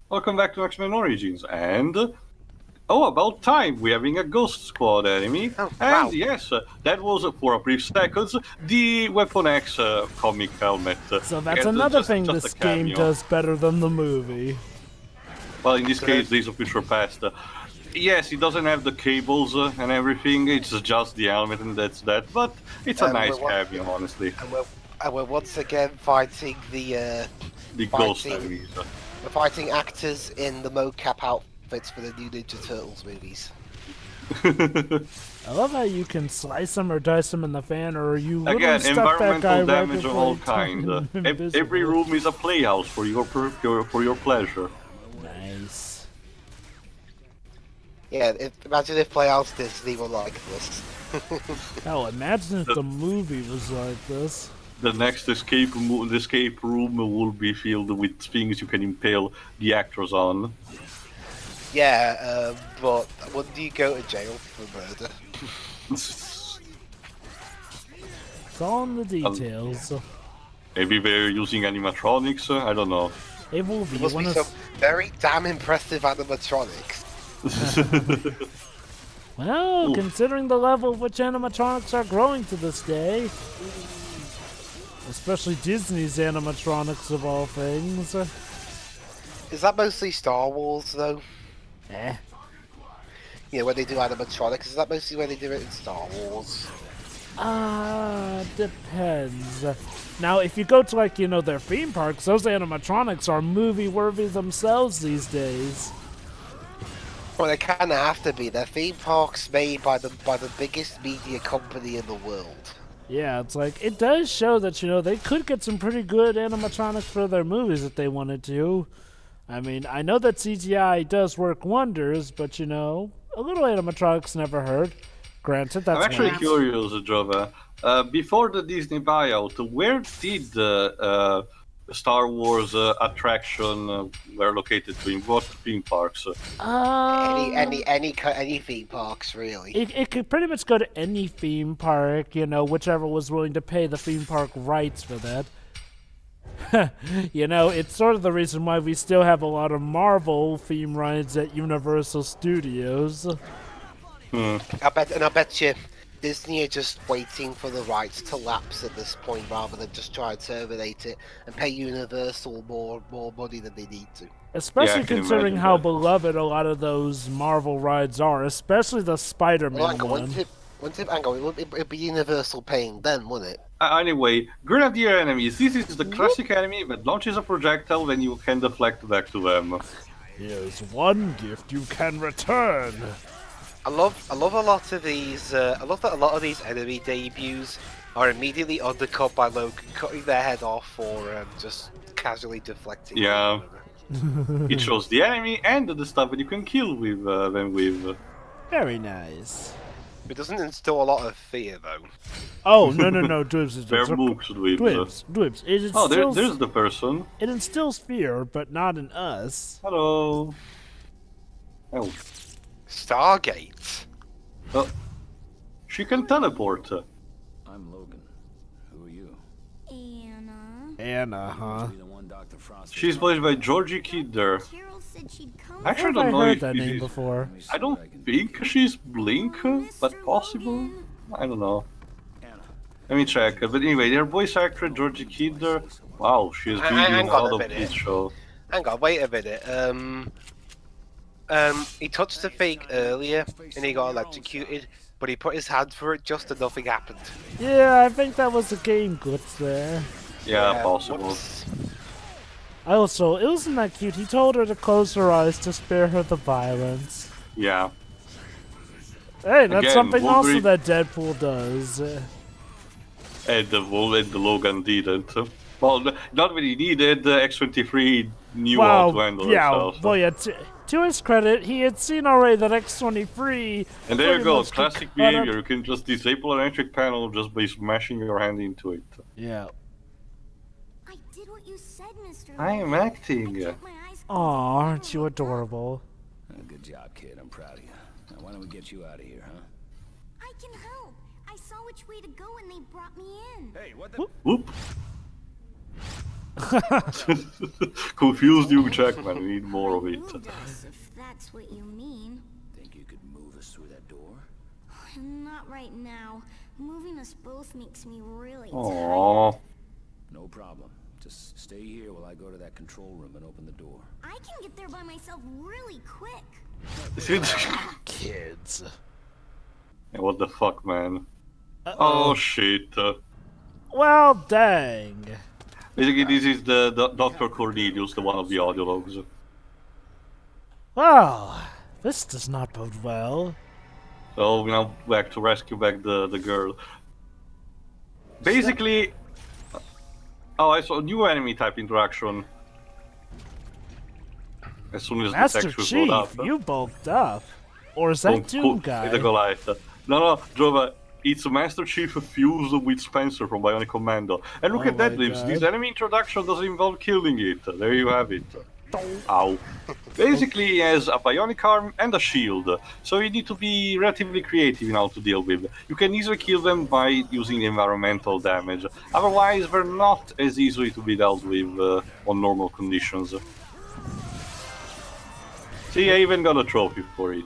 Welcome back to X-Men Origins, and oh, about time, we're having a Ghost Squad enemy. Oh, And wow. yes, that was for a brief second the Weapon X comic helmet. So that's Yeah, another thing just a this game cameo. does better than the movie. Well, in this So case, Days of Future Past. Yes, it doesn't have the cables and everything. It's just the helmet, and that's that. But it's a nice cameo, honestly. And we're once again fighting the Ghost fighting enemies. we're fighting actors in the mocap outfits for the new Ninja Turtles movies. I love how you can slice them or dice them in the fan, or you literally Again, stuck that guy environmental right damage of before all he turned kind. invisible. Every room is a playhouse for your pleasure. Nice. Yeah, imagine if Playhouse Disney were like this. Hell, imagine if the movie was like this. The next escape room will be filled with things you can impale the actors on. Yeah, but wouldn't you go to jail for murder? It's all in the details. Maybe they're using animatronics. I don't know. Hey, Wolvie, There must be some very damn impressive animatronics. Well, Oof. considering the level of which animatronics are growing to this day, especially Disney's animatronics of all things. Is that mostly Star Wars though? Eh. Yeah, when they do animatronics, is that mostly when they do it in Star Wars? Depends. Now, if you go to, like, you know, their theme parks, those animatronics are movie-worthy themselves these days. Well, they kind of have to be. They're theme parks made by the biggest media company in the world. Yeah, it's like, it does show that, you know, they could get some pretty good animatronics for their movies if they wanted to. I mean, I know that CGI does work wonders, but, you know, a little animatronics never hurt. Granted, that's I'm actually nice. curious, Jova. Before the Disney buyout, where did Star Wars attraction were located to? In what theme parks? Any theme parks really. It could pretty much go to any theme park, you know, whichever was willing to pay the theme park rights for that. You know, it's sort of the reason why we still have a lot of Marvel theme rides at Universal Studios. I bet you Disney are just waiting for the rights to lapse at this point rather than just try and terminate it and pay Universal more money than they need to. Especially Yeah, I can considering imagine how that. beloved a lot of those Marvel rides are, especially the Spider-Man Well, hang on, one. it'd be Universal paying then, wouldn't it? Anyway, Grenadier enemies. This is the classic enemy that launches a projectile, then you can deflect back to them. Here's one gift you can return. I love a lot of these. I love that a lot of these enemy debuts are immediately undercut by Logan cutting their head off or just casually deflecting. Yeah. It shows the enemy and the stuff that you can kill with them with. Very nice. It doesn't instill a lot of fear though. Oh, no, Dwibs. They're mooks with. Dwibs. It Oh, instills, there's the person. It instills fear, but not in us. Hello. Oh. Stargate. Oh. She can teleport. I'm Logan. Who are you? Anna, huh? The one Dr. Frost. She's voiced by Georgie Kidder. Carol said she'd come. I actually I don't know heard if that this name is- before. I don't think she's Blink, but possible. I don't know. Anna. Let me check. But anyway, their voice actor Georgie Kidder. Wow, she's been Hang in a on lot a of minute. this show. Hang on, wait a minute. He touched the thing earlier and he got electrocuted, but he put his hand for it just and nothing happened. Yeah, I think that was a game glitch there. Yeah, possible. whoops. Also, it wasn't that cute. He told her to close her eyes to spare her the violence. Yeah. Hey, that's Again, something also Wolverine- that Deadpool does. And the Logan didn't. Well, not really needed. X-23 knew how to handle yeah, herself. well, yeah. To his credit, he had seen already that X-23. And there you pretty go, much could classic cut up- behavior. You can just disable an electric panel just by smashing your hand into it. Yeah. I did what you said, Mr. I am Logan. acting. I kept my eyes Aw, closed. aren't you adorable? Good job, kid. I'm proud of you. Now, why don't we get you out of here, huh? I can help. I saw which way to go and they brought me in. Hey, what the? Whoop. Confused Hugh Jackman, we need more of it. Moved us, if that's what you mean. Think you could move us through that door? Not right now. Moving us both makes me really Aww. tired. No problem. Just stay here while I go to that control room and open the door. I can get there by myself really quick. Kids. Yeah, what the fuck, man? Oh shit. Well, dang. Basically, this is the Dr. Cornelius, the one of the audiologues. Well, this does not bode well. So we now back to rescue back the girl. Basically, oh, I saw a new enemy type interaction. As soon as Master the textures Chief, load up. you bulked up. Or is that Doom guy? It's a Goliath. No, Jova, it's Master Chief fused with Spencer from Bionic Commando. And look Oh at that, my Lips. God. This enemy introduction doesn't involve killing it. There you have it. Ow. Basically, he has a bionic arm and a shield, so you need to be relatively creative in how to deal with. You can easily kill them by using environmental damage, otherwise they're not as easily to be dealt with on normal conditions. See, I even got a trophy for it.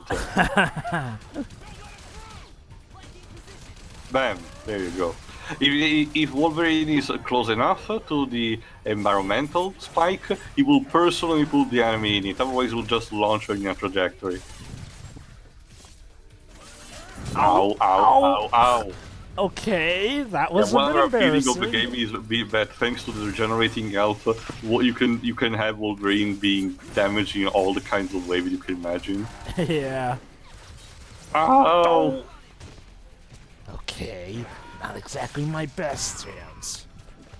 Bam, there you go. If Wolverine is close enough to the environmental spike, he will personally put the enemy in it, otherwise he will just launch her in a trajectory. Ow, ow, ow, ow. Okay, that was a one bit other feeling of embarrassing. the game is that thanks to the regenerating health, you can have Wolverine being damaged in all the kinds of ways you can imagine. Yeah. Ow! Okay, not exactly my best chance.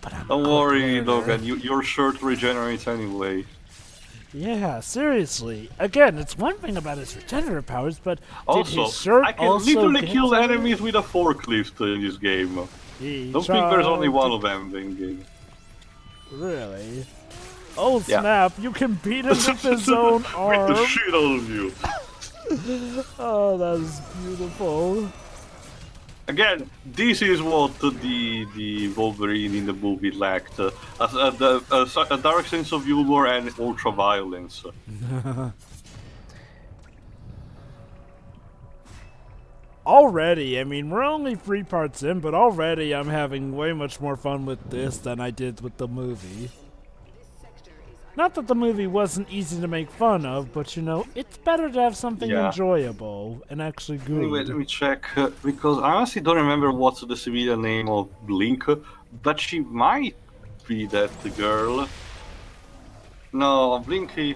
But I'm a Don't quick worry, learner. Logan, your shirt regenerates anyway. Yeah, seriously. Again, it's one thing about his regenerative powers, but did Also, his shirt I can also literally get kill to- enemies with a forklift in this game. He Don't think there's only tried one to- of them in game. Really? Oh Yeah. snap! You can beat him with his own Beat arm. the shit out of you. Oh, that is beautiful. Again, this is what the Wolverine in the movie lacked: a dark sense of humor and ultra violence. Already, I mean, we're only 3 parts in, but already I'm having way much more fun with this than I did with the movie. Not that the movie wasn't easy to make fun of, but you know, it's better to have something Yeah. enjoyable and actually good. Anyway, let me check, because I honestly don't remember what's the civilian name of Blink, but she might be that girl. No, Blink civilian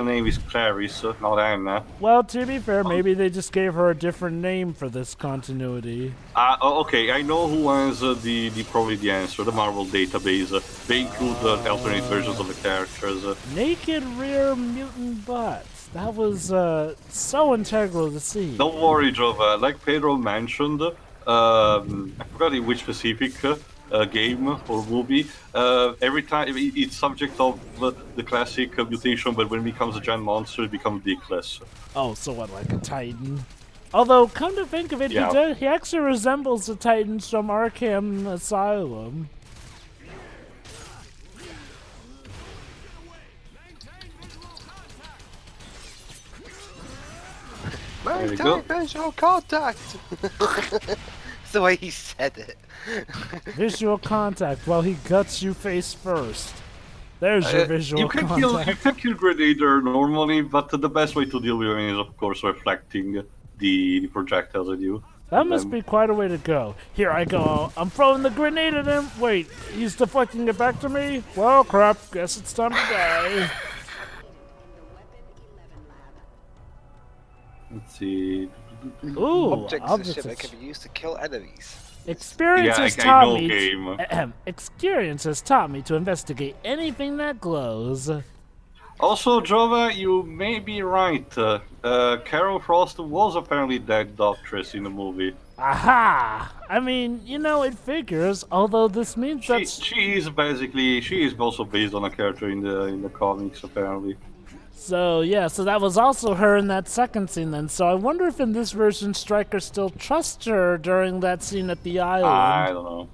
name is Clarice, not Anna. Well, to be fair, maybe they just gave her a different name for this continuity. Okay, I know who has probably the answer, the Marvel database. They include alternate versions of the characters. Naked rear mutant butts. That was so integral to see. Don't worry, Jova. Like Pedro mentioned, I forgot in which specific game or movie. Every time it's subject of the classic mutation, but when it becomes a giant monster, it becomes dickless. Oh, so what, like a Titan? Although, come to think of it, Yeah. he actually resembles the Titans from Arkham Asylum. There you go. Visual contact! It's the way he said it. Visual contact while he guts you face first. There's your visual you can contact. kill Predator normally, but the best way to deal with him is, of course, reflecting the projectiles at you. That must be quite a way to go. Here I go. I'm throwing the grenade at him. Wait, he's deflecting it back to me? Well, crap. Guess it's time to die. Let's see. Ooh, Objects in the ship that can be used to kill enemies. Experience Yeah, has I taught know me. game. Experience has taught me to investigate anything that glows. Also, Jova, you may be right. Carol Frost was apparently that doctress in the movie. Aha! I mean, you know, it figures. Although this means that's She is also based on a character in the comics apparently. so. Yeah, so that was also her in that second scene. Then, so I wonder if in this version Stryker still trusts her during that scene at the island. I don't know.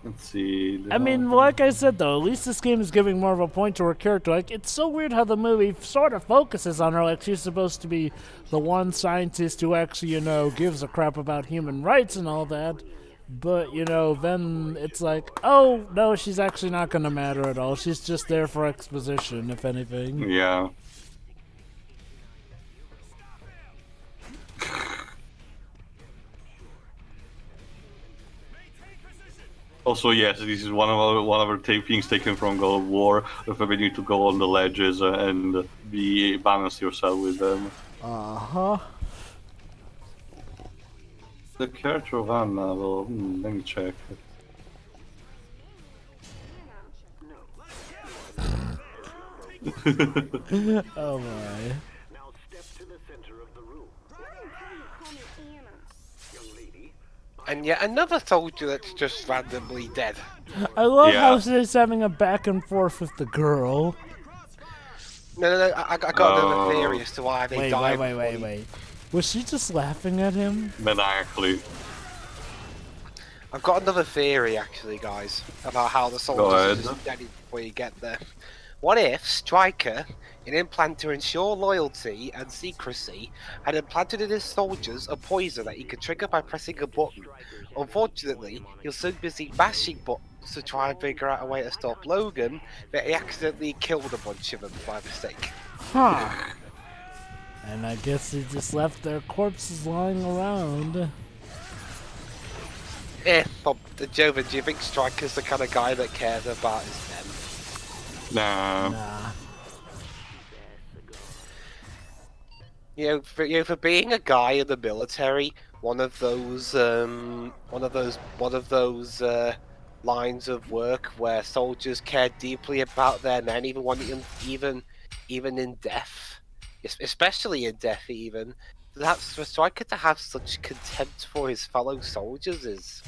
Let's see. I mean, like I said though, at least this game is giving more of a point to her character. Like, it's so weird how the movie sort of focuses on her, like she's supposed to be the one scientist who actually, you know, gives a crap about human rights and all that. But, you know, then it's like, oh, no, she's actually not going to matter at all. She's just there for exposition, if anything. Yeah. Also, yes, this is one of our things taken from God of War. If we need to go on the ledges and balance yourself with them. Uh-huh. The character of Anna, well, let me check. Oh my. And yet another soldier that's just randomly dead. I love Yeah. how she's having a back and forth with the girl. No, I got another theory as to why they died. Wait. Was she just laughing at him? Maniacally. I've got another theory, actually, guys, about how the soldiers are just dead before you get there. What if Stryker, in an implant to ensure loyalty and secrecy, had implanted in his soldiers a poison that he could trigger by pressing a button? Unfortunately, he was so busy bashing buttons to try and figure out a way to stop Logan that he accidentally killed a bunch of them by mistake. Huh. And I guess he just left their corpses lying around. But Jova, do you think Stryker's the kind of guy that cares about his men? Nah. For being a guy in the military, one of those lines of work where soldiers care deeply about their men, even in death, especially in death, even. That's for Stryker to have such contempt for his fellow soldiers is.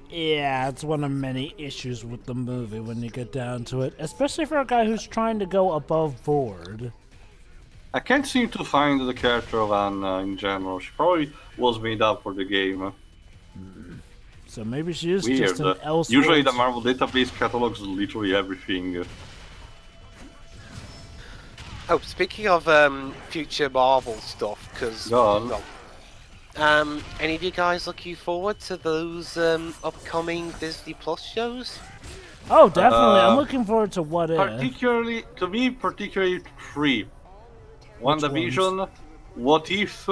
Yeah, it's one of many issues with the movie when you get down to it, especially for a guy who's trying to go above board. I can't seem to find the character of Anna in general. She probably was made up for the game. So maybe she is Weird. just an Elseworlds. Usually the Marvel database catalogs literally everything. Oh, speaking of future Marvel stuff, because any of you guys looking forward to those upcoming Disney Plus shows? Oh, definitely. I'm looking forward to What If. Particularly three. WandaVision, What If,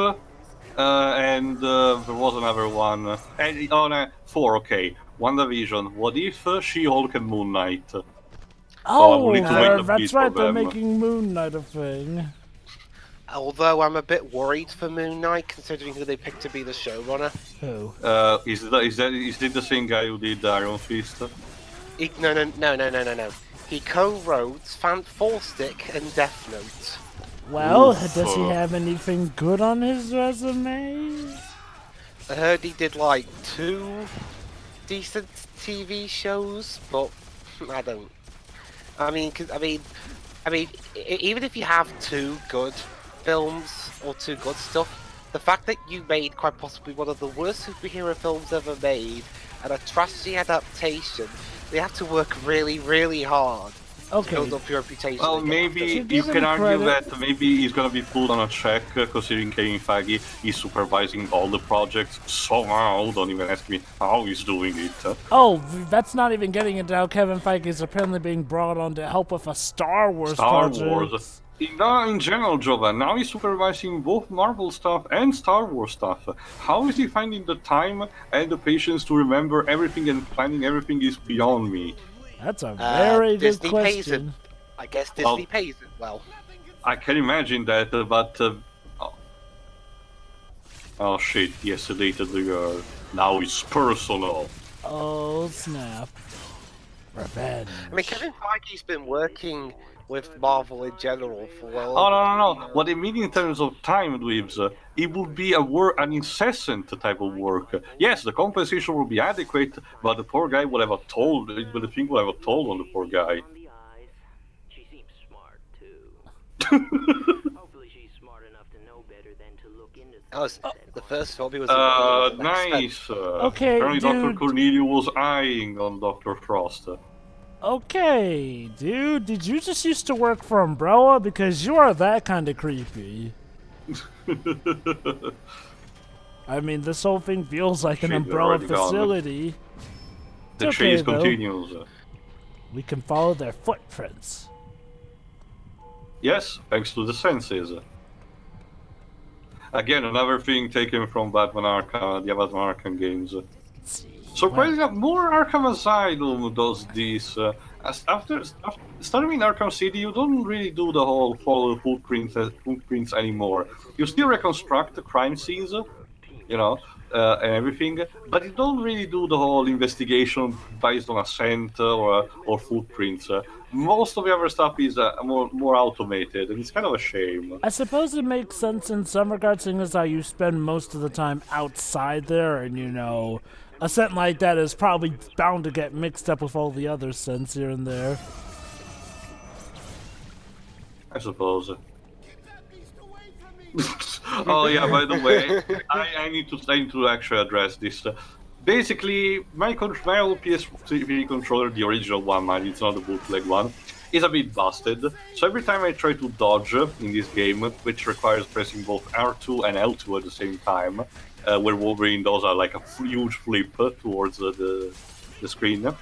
and there was another one. And, no, 4, okay. WandaVision, What If, She-Hulk, and Moon Knight. Oh, need to wait a bit that's right. for They're them. making Moon Knight a thing. Although I'm a bit worried for Moon Knight, considering who they picked to be the showrunner. Who? Is it the same guy who did Iron Fist? No. He co-wrote Four Stick and Death Note. Well, Oof. does he have anything good on his resume? I heard he did like 2 decent TV shows, but I don't. I mean, even if you have 2 good films or 2 good stuff, the fact that you made quite possibly one of the worst superhero films ever made and a trashy adaptation, they have to work really, really hard to build up your reputation. Well, maybe you can argue that maybe he's gonna be pulled on a check, considering Kevin Feige is supervising all the projects. Somehow, don't even ask me how he's doing it. Oh, that's not even getting into how Kevin Feige is apparently being brought on to help with a Star Wars project. In general, Jovan, now he's supervising both Marvel stuff and Star Wars stuff. How is he finding the time and the patience to remember everything and planning everything is beyond me. That's a very good Disney question. Pays it. I guess Disney pays it well. I can imagine that, but... oh shit, he has sedated the girl. Now it's personal. Oh, snap. Revenge. I mean, Kevin Feige's been working with Marvel in general for well. Oh, no. What I mean in terms of time, Dweebs, it would be an incessant type of work. Yes, the compensation will be adequate, but the poor guy will have a toll, the thing will have a toll on the poor guy. She seems smart, too. Hopefully she's smart enough to know better than to look into That was the first film he was Nice. Okay, Apparently Dr. dude. Cornelius was eyeing on Dr. Frost. Okay, dude, did you just used to work for Umbrella? Because you are that kind of creepy. I mean, this whole thing feels like an Shit, you're Umbrella already gone. facility. The It's chase okay, though. continues. We can follow their footprints. Yes, thanks to the senses. Again, another thing taken from Batman Arkham, the Batman Arkham games. Let's see. Surprisingly, more Arkham Asylum does this. After starting in Arkham City, you don't really do the whole follow footprints anymore. You still reconstruct the crime scenes, you know, and everything, but you don't really do the whole investigation based on a scent or footprints. Most of the other stuff is more automated, and it's kind of a shame. I suppose it makes sense in some regards, seeing as how you spend most of the time outside there, and you know, a scent like that is probably bound to get mixed up with all the other scents here and there. I suppose. Oh yeah, by the way, I need to actually address this. Basically, my old PS3 controller, the original one, mind, it's not the bootleg one, is a bit busted. So every time I try to dodge in this game, which requires pressing both R2 and L2 at the same time, where Wolverine does like a huge flip towards the screen.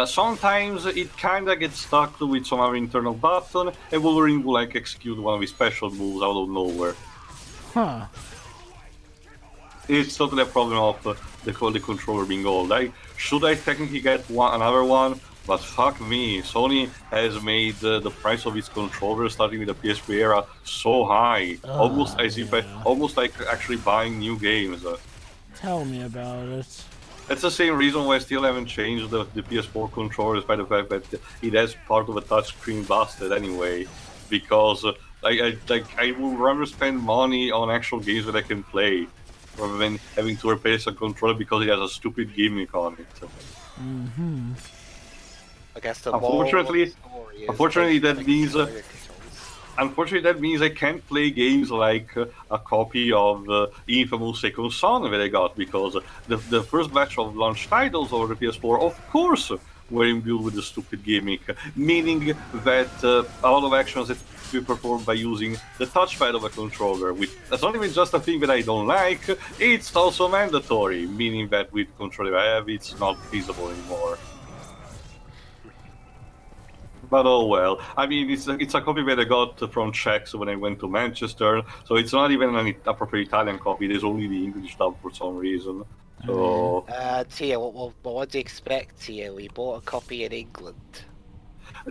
Sometimes it kinda gets stuck with some other internal button, and Wolverine will like execute one of his special moves out of nowhere. Huh. It's totally a problem of the controller being old. Should I technically get another one? But fuck me, Sony has made the price of its controller starting with the PS3 era so high, almost like actually buying new games. Tell me about it. That's the same reason why I still haven't changed the PS4 controller, despite the fact that it has part of a touchscreen busted anyway. Because I would rather spend money on actual games that I can play, rather than having to replace a controller because it has a stupid gimmick on it. Mm-hmm. I guess the Unfortunately, that means. Unfortunately, that means I can't play games like a copy of Infamous Second Son that I got, because the first batch of launch titles over the PS4, of course, were imbued with the stupid gimmick, meaning that a lot of actions that be performed by using the touchpad of a controller. That's not even just a thing that I don't like, it's also mandatory, meaning that with the controller I have, it's not feasible anymore. But oh well. I mean, it's a copy that I got from Czechs when I went to Manchester, so it's not even a proper Italian copy. There's only the English dub for some reason. So. Tia, what do you expect, Tia? We bought a copy in England.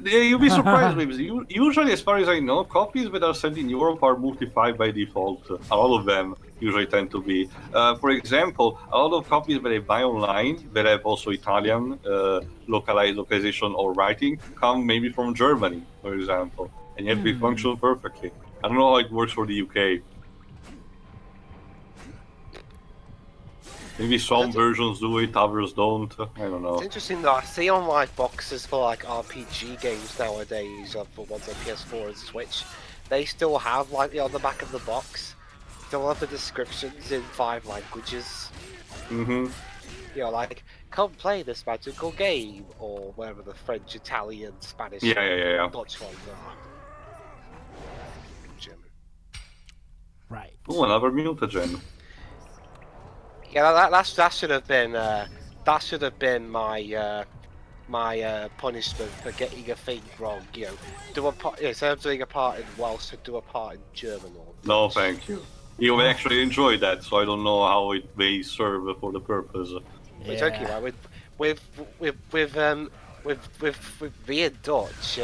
Yeah, you'll be surprised, because usually, as far as I know, copies that are sent in Europe are multi-5 by default. A lot of them usually tend to be. For example, a lot of copies that I buy online that have also Italian localization or writing come maybe from Germany, for example, and yet they function perfectly. I don't know how it works for the UK. Maybe some versions do it, others don't. I don't know. It's interesting though, I see online boxes for like RPG games nowadays, for ones on PS4 and Switch. They still have, like, on the back of the box, still have the descriptions in 5 languages. Mm-hmm. You know, like, come play this magical game, or whatever the French, Italian, Spanish, Yeah. Dutch ones are. German. Right. Oh, another mutagen. Yeah, that should have been my my punishment for getting a thing wrong. You know, instead of doing a part in Welsh, do a part in German or. No, thank you. You will actually enjoy that, so I don't know how it may serve for the purpose. It's okay, right? With being Dutch,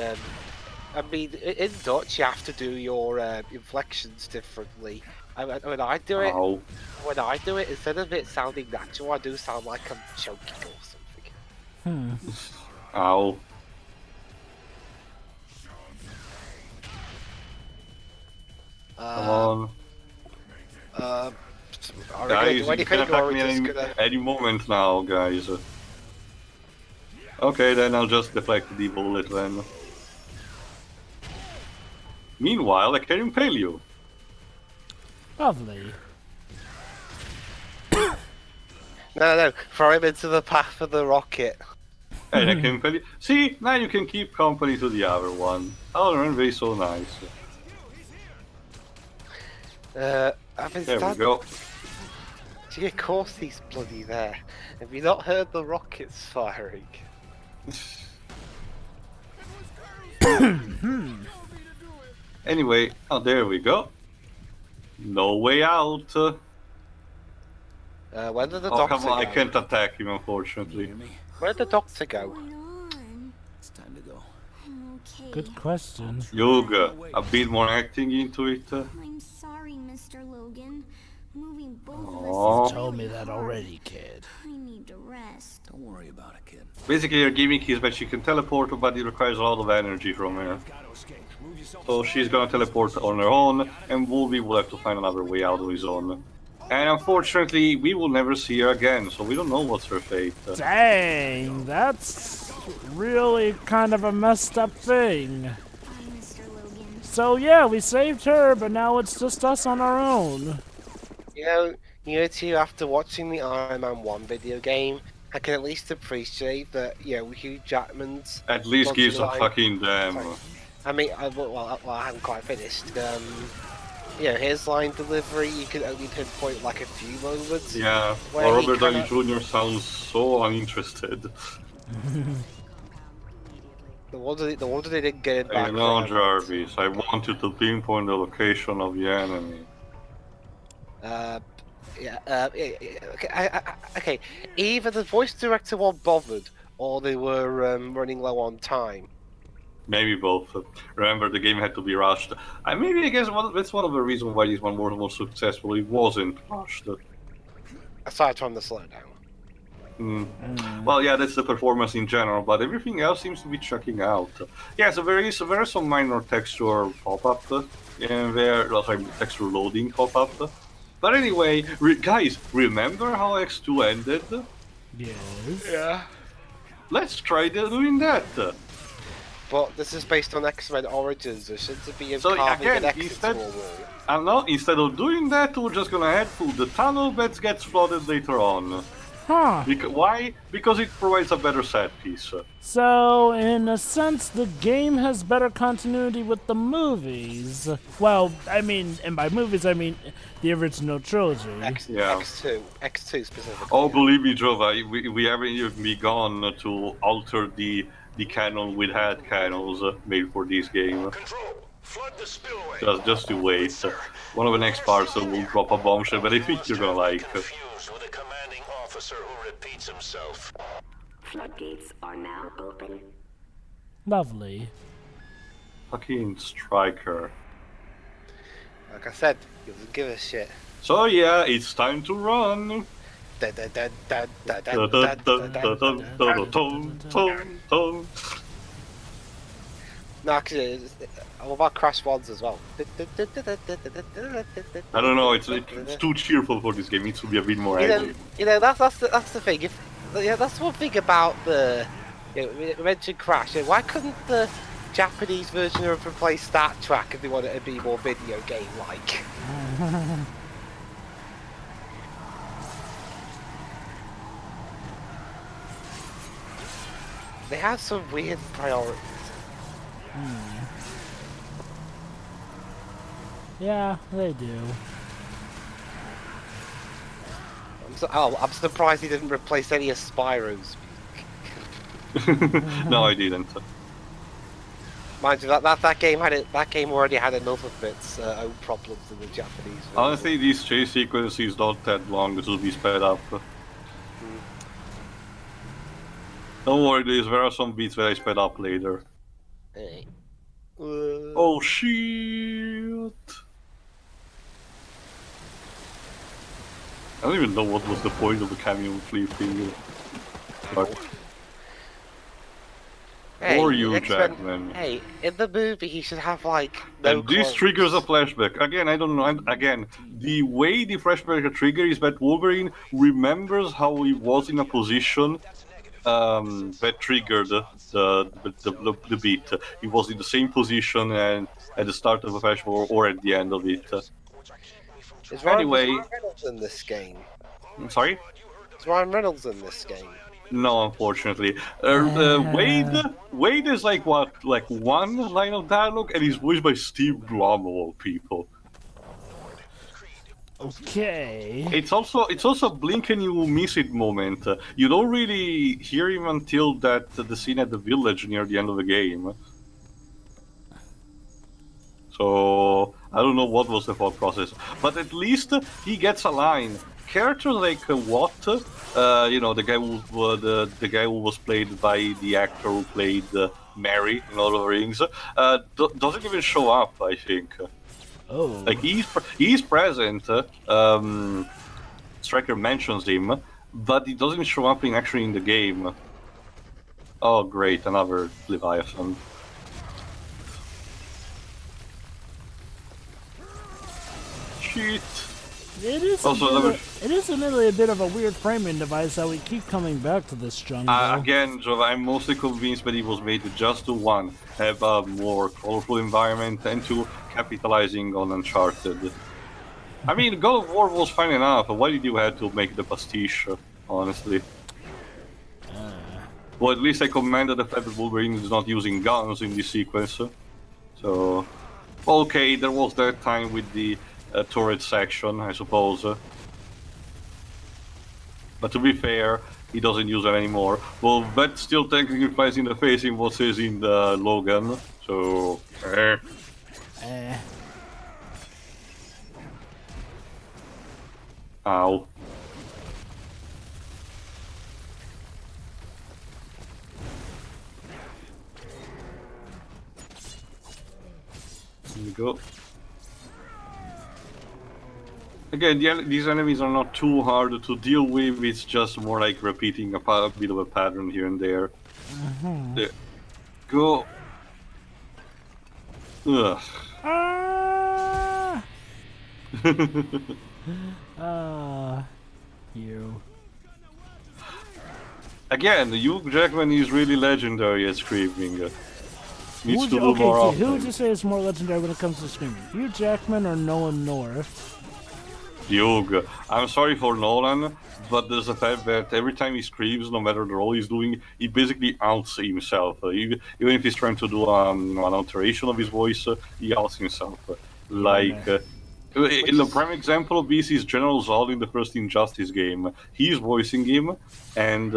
I mean, in Dutch you have to do your inflections differently. When I do it, Ow. instead of it sounding natural, I do sound like I'm choking or something. Ow. Come on. Guys, you can attack me any moment now, guys. Okay, then I'll just deflect the bullet then. Meanwhile, I can impale you. Lovely. No, throw him into the path of the rocket. And I can see, now you can keep company to the other one. Oh, they're so nice. I mean, There we go. Gee, of course he's bloody there. Have you not heard the rockets firing? Anyway, oh, there we go. No way out. Where did the Oh, doctor come on, go? I can't attack him, You unfortunately. hear me? Where did the doctor go? Going on? It's time to go. Okay. Good question. Yoga, a bit more acting into it. I'm sorry, Mr. Logan. Moving both of Aw. us is Told me really that hard. already, kid. I need to rest. Don't worry about it, kid. Basically, her gimmick is that she can teleport, but it requires a lot of energy from her. Gotta escape. Move yourself. So she's gonna teleport on her own, and Wolverine will have to find another way out on his own. And unfortunately, we will never see her again, so we don't know what's her fate. Dang, that's really kind of a messed up thing. Bye, Mr. Logan. So yeah, we saved her, but now it's just us on our own. You know, too, after watching the Iron Man 1 video game, I can at least appreciate that, Hugh Jackman's... At least gives a line- fucking damn. Sorry. I mean, I haven't quite finished. His line delivery, you can only pinpoint like a few moments. Yeah, Where well, he Robert Downey kinda- Jr. sounds so uninterested. The wonder they didn't get it I back. know, from- Jarvis, I want you to pinpoint the location of the enemy. Okay. Either the voice director wasn't bothered, or they were running low on time. Maybe both. Remember, the game had to be rushed. I guess that's one of the reasons why this one was more successful. It wasn't rushed. Aside from the slowdown. Well, yeah, that's the performance in general, but everything else seems to be checking out. Yeah, so there is some minor texture pop-up in there, sorry, texture loading pop-up. But anyway, guys, remember how X2 ended? Yes. Yeah. Let's try doing that. But this is based on X-Men Origins. There shouldn't be a So carving again, an X instead- into a wall. And now, instead of doing that, we're just gonna head through the tunnel that gets flooded later on. Huh. Why? Because it provides a better set piece. So, in a sense, the game has better continuity with the movies. Well, I mean, and by movies, I mean the original trilogy. Yeah. X2 specifically. Oh, believe me, Jova, we haven't even begun to alter the canon with head canons made for this game. Control, flood the spillway. Just to wait. One of the next parts will drop a bombshell, but I think you're gonna like. Confused with a commanding officer who repeats himself. Floodgates are now open. Lovely. Fucking Striker. Like I said, he doesn't give a shit. So yeah, it's time to run. Dun, dun, dun, dun, dun, Dun, dun, dun, dun, dun, dun, dun, dun, dun, dun, dun. No, actually, what about Crash Wands as well? I don't know, it's too cheerful for this game. It needs to be a bit more edgy. That's the thing. That's one thing about the. We mentioned Crash. Why couldn't the Japanese version of replace that track if they wanted it to be more video game like? They have some weird priorities. Yeah, they do. I'm surprised he didn't replace any of Spyro's. No, I didn't. Mind you, that game already had enough of its own problems in the Japanese version. Honestly, this chase sequence is not that long to be sped up. Don't worry, there are some beats that I sped up later. Hey. Oh shit! I don't even know what was the point of the camion flea thing. But Hey, or you, X-Men- Jackman. Hey, in the movie he should have like no And this clothes. triggers a flashback. Again, I don't know. And again, the way the flashback trigger is that Wolverine remembers how he was in a position that triggered the beat. He was in the same position and at the start of the flashback or at the end of it. Is Ryan, Anyway. is Ryan Reynolds in this game? Sorry? Is Ryan Reynolds in this game? No, unfortunately. Wade is like what, like one line of dialogue, and he's voiced by Steve Blum of all people. Okay. It's also blink and you miss it moment. You don't really hear him until the scene at the village near the end of the game. So I don't know what was the thought process, but at least he gets a line. Characters like Watt, the guy who was played by the actor who played Mary in Lord of the Rings, doesn't even show up. I think. Oh. Like he's present. Striker mentions him, but he doesn't show up actually in the game. Oh great, another Leviathan. Shit. It is admittedly a bit of a weird framing device how we keep coming back to this jungle. Again, Jova, I'm mostly convinced that it was made just to one, have a more colorful environment, and two, capitalizing on Uncharted. I mean, God of War was fine enough. Why did you have to make the pastiche, honestly? Well, at least I commended the fact that Wolverine is not using guns in this sequence. So, okay, there was that time with the turret section, I suppose. But to be fair, he doesn't use it anymore. Well, that still technically flies in the face in what says in the Logan, so... Ow. Here we go. Again, these enemies are not too hard to deal with, it's just more like repeating a bit of a pattern here and there. There. Go. Ugh. You. Again, Hugh Jackman is really legendary at screaming. Needs to do more often. Who would you say is more legendary when it comes to screaming? Hugh Jackman or Nolan North? Hugh. I'm sorry for Nolan, but there's the fact that every time he screams, no matter the role he's doing, he basically outs himself. Even if he's trying to do an alteration of his voice, he outs himself. The prime example of this is General Zod in the first Injustice game. He's voicing him, and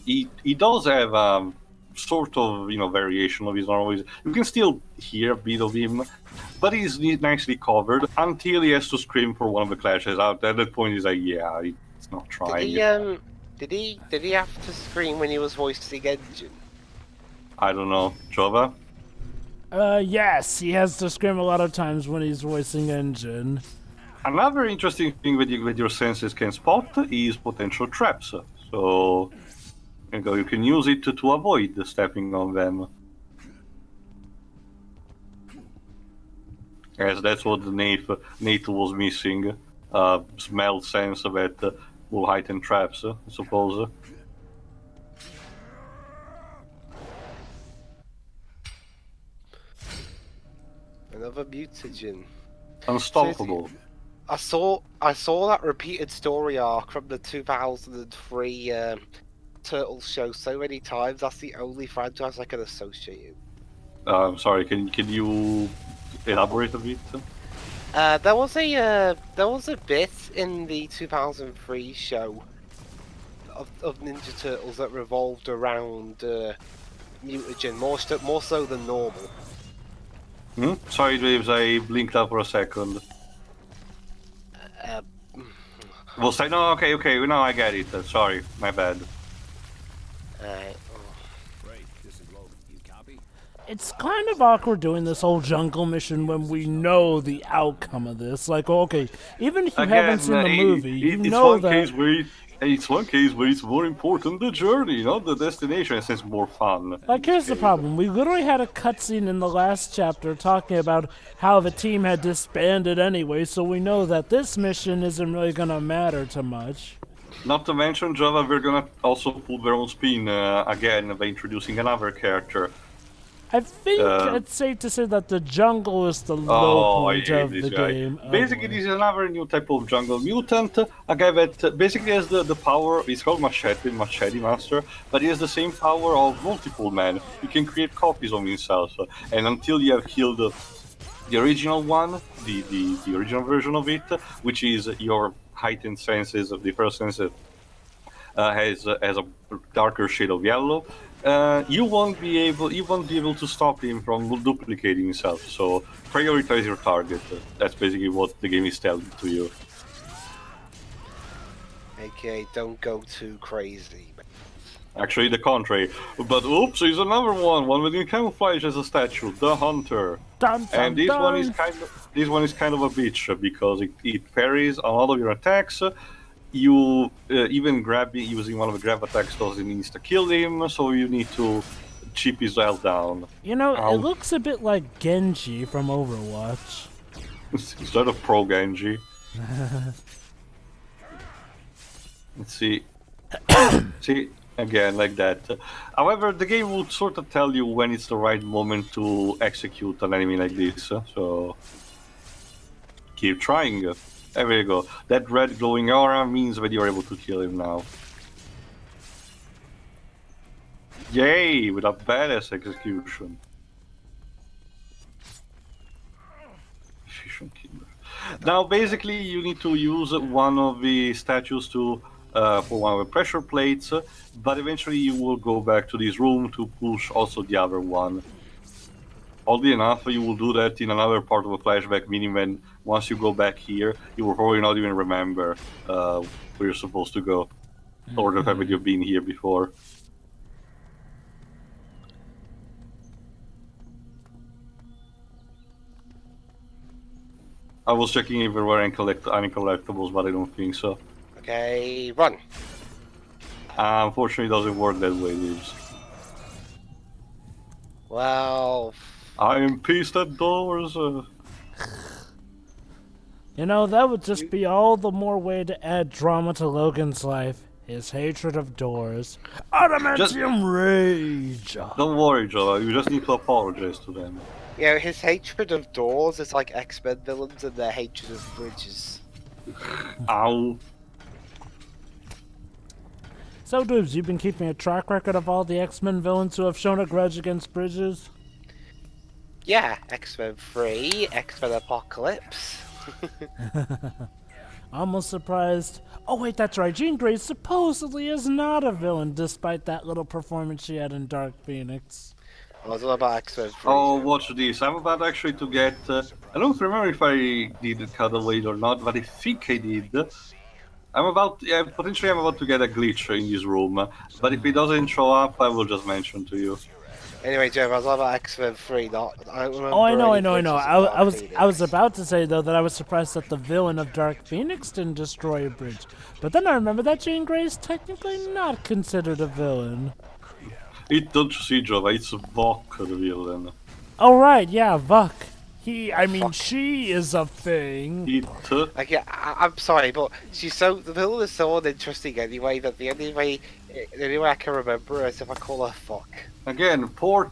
he does have sort of variation of his normal voice. You can still hear a bit of him, but he's nicely covered until he has to scream for one of the clashes out. At that point, he's like, yeah, it's not trying. Did he have to scream when he was voicing Engine? I don't know, Jova. Yes, he has to scream a lot of times when he's voicing Engine. Another interesting thing that your senses can spot is potential traps. So you can use it to avoid stepping on them. Yes, that's what Nate was missing. Smell sense that will heighten traps, I suppose. Another mutagen. Unstoppable. I saw that repeated story arc from the 2003 Turtles show so many times. That's the only franchise I can associate it. I'm sorry. Can you elaborate a bit? There was a bit in the 2003 show of Ninja Turtles that revolved around mutagen more so than normal. Sorry, James. I blinked out for a second. Well, say no. Okay. Now I get it. Sorry, my bad. Right, this is Logan. You copy? It's kind of awkward doing this whole jungle mission when we know the outcome of this. Like, okay, even if you haven't seen the movie, you know that... It's one case where it's more important the journey, not the destination, since it's more fun. Like, here's the problem. We literally had a cutscene in the last chapter talking about how the team had disbanded anyway, so we know that this mission isn't really going to matter too much. Not to mention, Java, we're going to also put their own spin again by introducing another character. I think it's safe to say that the jungle is the low point of the game. Basically, this is another new type of jungle mutant. A guy that basically has the power. It's called Machete Master, but he has the same power of multiple men. You can create copies of himself, and until you have killed the original one, the original version of it, which is your heightened senses of the first sense has a darker shade of yellow. You won't be able to stop him from duplicating himself. So prioritize your target. That's basically what the game is telling to you. Okay, don't go too crazy. Actually, the contrary. But oops, there's another one with camouflage as a statue, the Hunter. Dun, dun, And this dun. one is kind of a bitch because it parries a lot of your attacks. You even using one of the grab attacks doesn't insta kill him, so you need to chip his health down. You know, it looks a bit like Genji from Overwatch. Is that a pro Genji? Let's see. See, again, like that. However, the game will sort of tell you when it's the right moment to execute an enemy like this, so keep trying. There we go. That red glowing aura means that you're able to kill him now. Yay, with a badass execution. Efficient killer. Now, basically, you need to use one of the statues to for one of the pressure plates, but eventually you will go back to this room to push also the other one. Oddly enough, you will do that in another part of the flashback, meaning when once you go back here, you will probably not even remember where you're supposed to go, or the fact that you've been here before. I was checking if there were any collectibles, but I don't think so. Okay, run. Unfortunately, it doesn't work that way, Lives. Well, I am pissed at doors. You know, that would just be all the more way to add drama to Logan's life. His hatred of doors. Adamantium rage! Don't worry, Joe. You just need to apologize to them. yeah, his hatred of doors is like X-Men villains and their hatred of bridges. Ow. So, Doobs, you've been keeping a track record of all the X-Men villains who have shown a grudge against bridges? Yeah, X-Men 3, X-Men Apocalypse. Almost surprised. Oh wait, that's right. Jean Grey supposedly is not a villain, despite that little performance she had in Dark Phoenix. I was all about X-Men 3. Oh, watch this. I'm about actually to get... I don't remember if I did Cuddle or not, but I think I did. Potentially I'm about to get a glitch in this room, but if it doesn't show up, I will just mention to you. Anyway, Jeff, I was all about X-Men 3, not... I don't remember I know. any glitches in Dark I was Phoenix. about to say though that I was surprised that the villain of Dark Phoenix didn't destroy a bridge, but then I remember that Jean Grey is technically not considered a villain. It don't see, Jova, it's Vok, the villain. Oh right, yeah, Vuk. She is a thing. Like, yeah, I'm sorry, but the villain is so uninteresting anyway that the only way I can remember her is if I call her fuck. Again, poor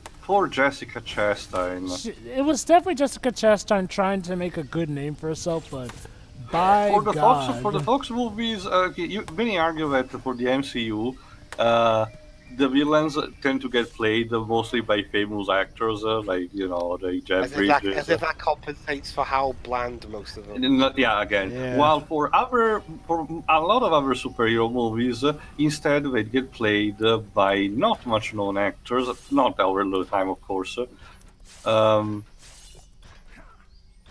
Jessica Chastain. It was definitely Jessica Chastain trying to make a good name for herself, but by For the God. Fox movies, many argue that for the MCU, the villains tend to get played mostly by famous actors, like Jeff Bridges. As if that compensates for how bland most of them. Yeah. While for a lot of other superhero movies, instead they get played by not much known actors, not over the time, of course. No,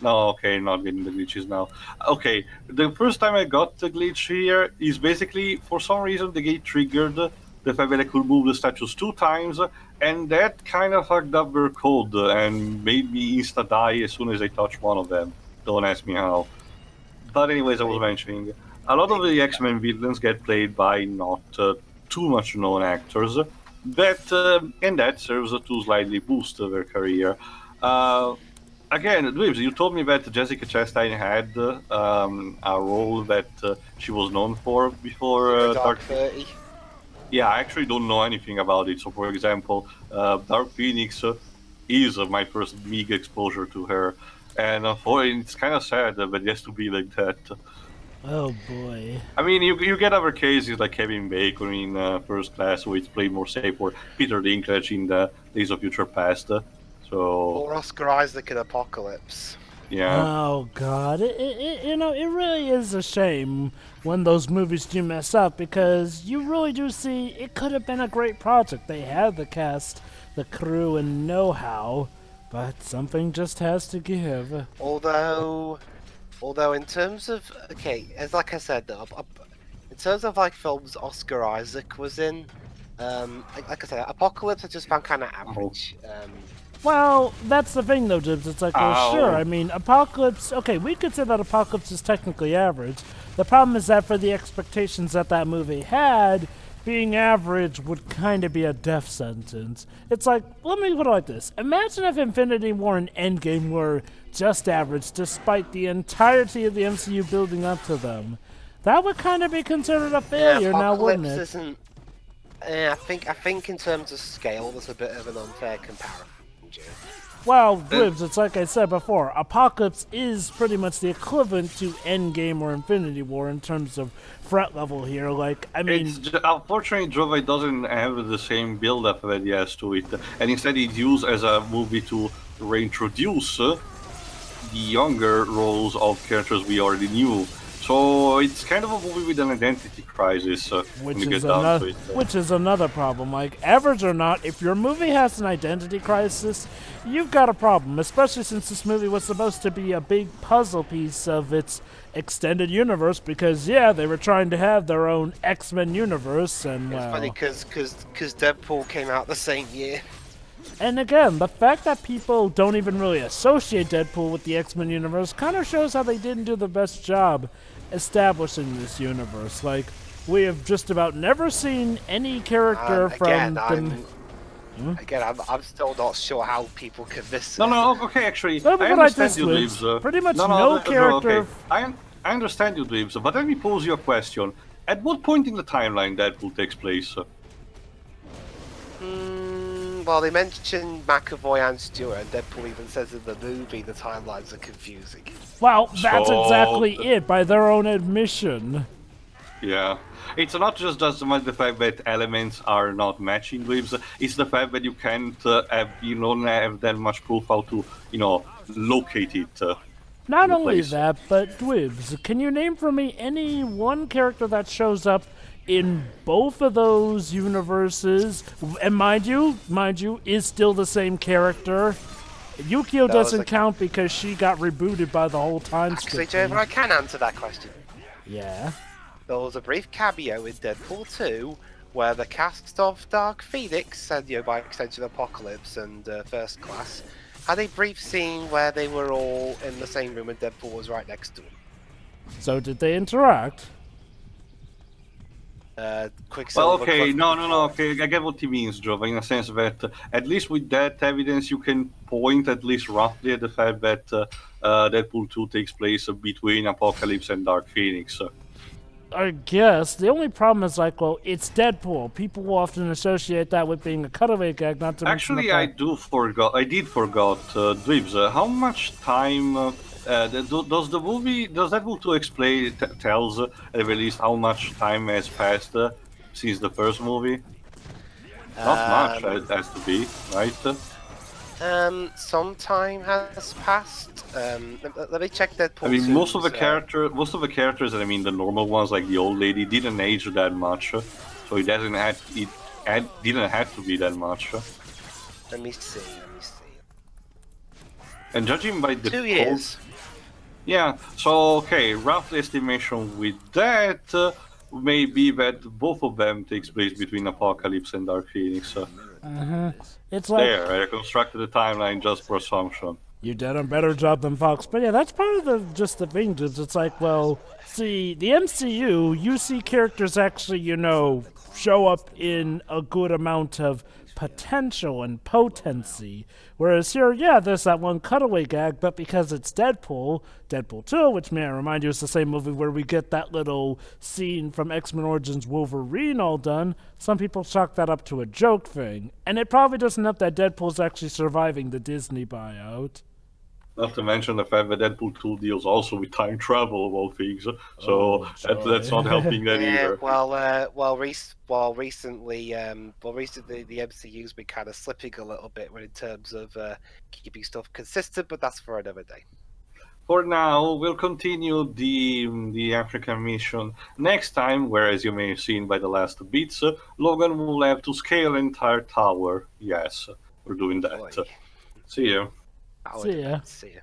okay, not getting the glitches now. Okay, the first time I got the glitch here is basically, for some reason, the gate triggered the fact that I could move the statues 2 times, and that kind of fucked up their code and made me insta-die as soon as I touched one of them. Don't ask me how. But anyways, I was mentioning, a lot of the X-Men villains get played by not too much known actors, and that serves to slightly boost their career. Again, Dweebs, you told me that Jessica Chastain had a role that she was known for before Dark 30. Yeah, I actually don't know anything about it. So, for example, Dark Phoenix, is my first big exposure to her, and it's kind of sad that it has to be like that. Oh boy. I mean, you get other cases like Kevin Bacon in First Class, who it's played more safe, or Peter Dinklage in the Days of Future Past. So Or Oscar Isaac in Apocalypse. yeah. Oh god, it really is a shame when those movies do mess up, because you really do see it could have been a great project. They had the cast, the crew, and know-how, but something just has to give. Although in terms of as like I said, in terms of like films Oscar Isaac was in, like I said, Apocalypse I just found kind of average. Well, that's the thing though, Dibs. It's like, well, Ow. sure, I mean, Apocalypse, okay, we could say that Apocalypse is technically average. The problem is that for the expectations that that movie had, being average would kind of be a death sentence. It's like, let me put it like this. Imagine if Infinity War and Endgame were just average, despite the entirety of the MCU building up to them. That would kind of be considered a failure now, wouldn't it? Isn't. I think in terms of scale, there's a bit of an unfair comparison. Well, Dibs, it's like I said before, Apocalypse is pretty much the equivalent to Endgame or Infinity War in terms of threat level here. Like, I mean... Unfortunately, Jova doesn't have the same build-up that he has to it, and instead it's used as a movie to reintroduce the younger roles of characters we already knew. So it's kind of a movie with an identity crisis when you get down to it. Which is another problem. Like, average or not, if your movie has an identity crisis, you've got a problem, especially since this movie was supposed to be a big puzzle piece of its extended universe, because, yeah, they were trying to have their own X-Men universe, and, It's funny, because Deadpool came out the same year. And again, the fact that people don't even really associate Deadpool with the X-Men universe kind of shows how they didn't do the best job establishing this universe. Like, we have just about never seen any character from I'm still not sure how people can miss it. No, okay, actually, Let me I put it like understand this, you, Liz. Dweebs. Pretty much no character... Okay. I understand you, Dweebs, but let me pose you a question. At what point in the timeline Deadpool takes place? Well, they mentioned McAvoy and Stewart, and Deadpool even says in the movie the timelines are confusing. Well, that's exactly it, by their own admission. Yeah. It's not just the fact that elements are not matching Dweebs, it's the fact that you can't don't have that much proof how to, locate it. Not only that, but Dwibs, can you name for me any one character that shows up in both of those universes, and mind you, is still the same character? Yukio doesn't count because she got rebooted by the whole time skip. Actually, Joe, I can answer that question. Yeah? There was a brief cameo in Deadpool 2 where the cast of Dark Phoenix, and by extension Apocalypse and First Class, had a brief scene where they were all in the same room and Deadpool was right next to him. So did they interact? Okay, I get what he means, Jova, in a sense that at least with that evidence you can point at least roughly at the fact that Deadpool 2 takes place between Apocalypse and Dark Phoenix. I guess. The only problem is, it's Deadpool. People will often associate that with being a cutaway gag, not to mention the fact... I did forgot, Dweebs, how much time... does Deadpool 2 tells at the least how much time has passed since the first movie? Not much, it has to be, right? Some time has passed. Let me check Deadpool. I mean, most of the characters, I mean, the normal ones like the old lady, didn't age that much, so it didn't have to be that much. Let me see. And judging by the 2 years. Yeah, so okay, rough estimation with that may be that both of them takes place between Apocalypse and Dark Phoenix. It's like... There, I constructed the timeline just for assumption. You did a better job than Fox. But yeah, that's part of the thing, dudes. It's like, well, see, the MCU, you see characters actually, show up in a good amount of potential and potency. Whereas here, yeah, there's that one cutaway gag, but because it's Deadpool 2, which may I remind you is the same movie where we get that little scene from X-Men Origins Wolverine all done, some people chalk that up to a joke thing. And it probably doesn't help that Deadpool's actually surviving the Disney buyout. Not to mention the fact that Deadpool 2 deals also with time travel of all things, so Oh, that's not helping that Yeah, either. recently the MCU's been kind of slipping a little bit in terms of keeping stuff consistent, but that's for another day. For now, we'll continue the African mission next time, where, as you may have seen by the last bits, Logan will have to scale an entire tower. Yes, we're doing that. Boy. See you. See ya. See ya.